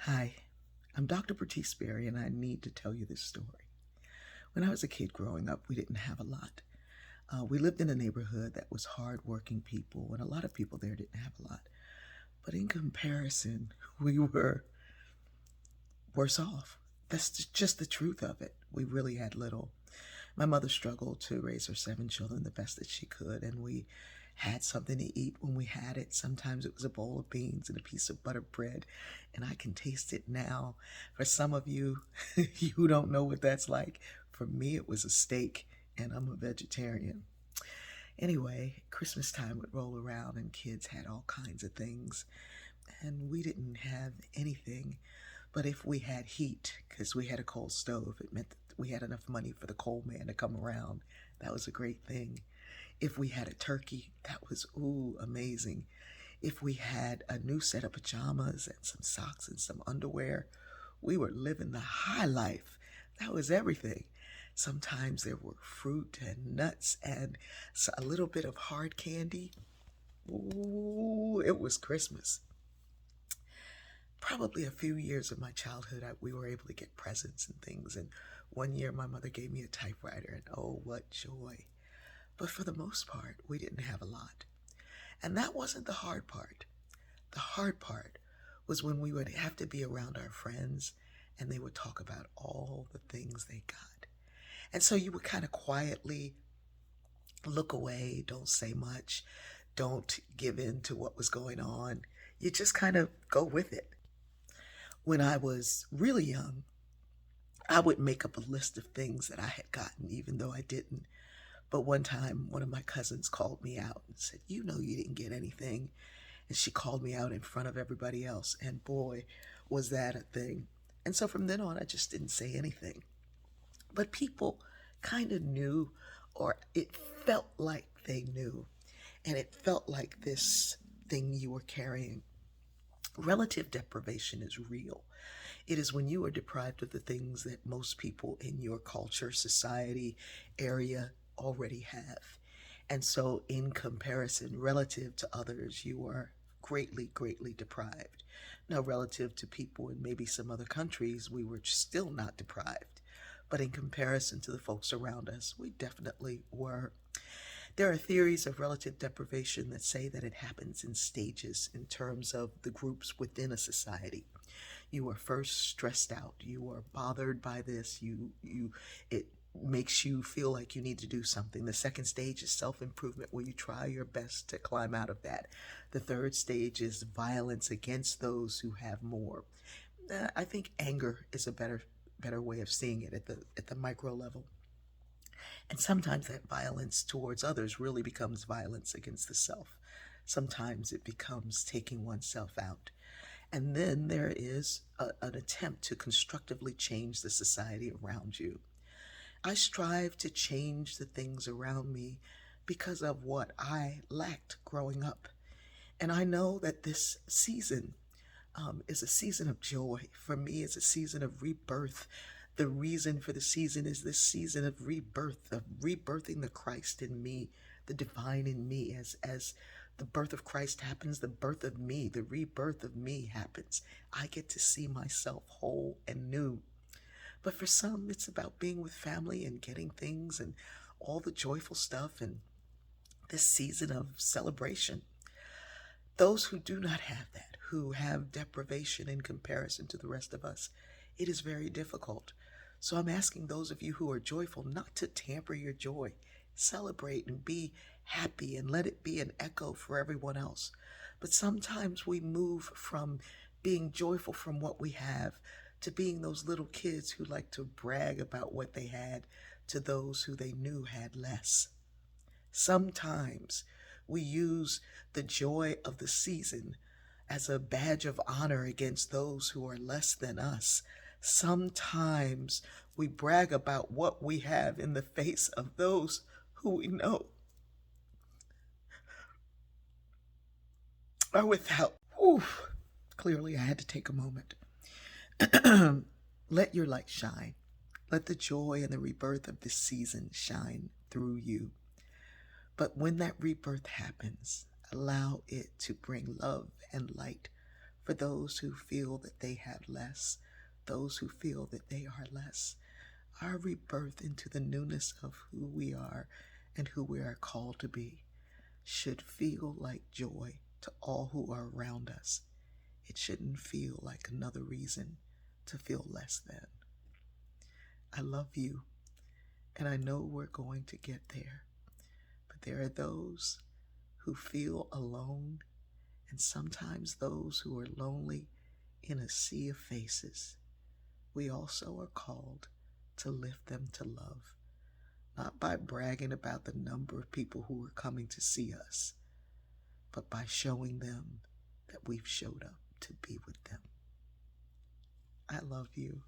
Hi, I'm Dr. Bertice Berry, and I need to tell you this story. When I was a kid growing up, we didn't have a lot. We lived in a neighborhood that was hardworking people, and a lot of people there didn't have a lot. But in comparison, we were worse off. That's just the truth of it. We really had little. My mother struggled to raise her 7 children the best that she could, and we had something to eat when we had it. Sometimes it was a bowl of beans and a piece of butter bread, and I can taste it now. For some of you, you don't know what that's like. For me, it was a steak, and I'm a vegetarian. Anyway, Christmas time would roll around, and kids had all kinds of things, and we didn't have anything. But if we had heat, because we had a coal stove, it meant that we had enough money for the coal man to come around. That was a great thing. If we had a turkey, that was, ooh, amazing. If we had a new set of pajamas and some socks and some underwear, we were living the high life. That was everything. Sometimes there were fruit and nuts and a little bit of hard candy. Ooh, it was Christmas. Probably a few years of my childhood, we were able to get presents and things. And one year, my mother gave me a typewriter, and oh, what joy. But for the most part, we didn't have a lot. And that wasn't the hard part. The hard part was when we would have to be around our friends and they would talk about all the things they got. And so you would kind of quietly look away, don't say much, don't give in to what was going on. You just kind of go with it. When I was really young, I would make up a list of things that I had gotten, even though I didn't. But one time, one of my cousins called me out and said, "You know, you didn't get anything." And she called me out in front of everybody else. And boy, was that a thing. And so from then on, I just didn't say anything. But people kind of knew, or it felt like they knew. And it felt like this thing you were carrying. Relative deprivation is real. It is when you are deprived of the things that most people in your culture, society, area already have. And so, in comparison, relative to others, you are greatly, greatly deprived. Now, relative to people in maybe some other countries, we were still not deprived. But in comparison to the folks around us, we definitely were. There are theories of relative deprivation that say that it happens in stages in terms of the groups within a society. You are first stressed out, you are bothered by this, it makes you feel like you need to do something. The second stage is self-improvement, where you try your best to climb out of that. The third stage is violence against those who have more. I think anger is a better way of seeing it at the micro level. And sometimes that violence towards others really becomes violence against the self. Sometimes it becomes taking oneself out. And then there is an attempt to constructively change the society around you. I strive to change the things around me because of what I lacked growing up. And I know that this season is a season of joy. For me, it's a season of rebirth. The reason for the season is this season of rebirth, of rebirthing the Christ in me, the divine in me. As the birth of Christ happens, the birth of me, the rebirth of me happens. I get to see myself whole and new. But for some, it's about being with family and getting things and all the joyful stuff and this season of celebration. Those who do not have that, who have deprivation in comparison to the rest of us, it is very difficult. So I'm asking those of you who are joyful not to tamper your joy. Celebrate and be happy and let it be an echo for everyone else. But sometimes we move from being joyful from what we have to being those little kids who like to brag about what they had to those who they knew had less. Sometimes we use the joy of the season as a badge of honor against those who are less than us. Sometimes we brag about what we have in the face of those who we know are without. Whew. Clearly, I had to take a moment. Let your light shine. Let the joy and the rebirth of this season shine through you. But when that rebirth happens, allow it to bring love and light for for those who feel that they have less, those who feel that they are less. Our rebirth into the newness of who we are and who we are called to be should feel like joy to all who are around us. It shouldn't feel like another reason to feel less than. I love you, and I know we're going to get there. But there are those who feel alone, and sometimes those who are lonely in a sea of faces. We also are called to lift them to love, not by bragging about the number of people who are coming to see us, but by showing them that we've showed up to be with them. I love you.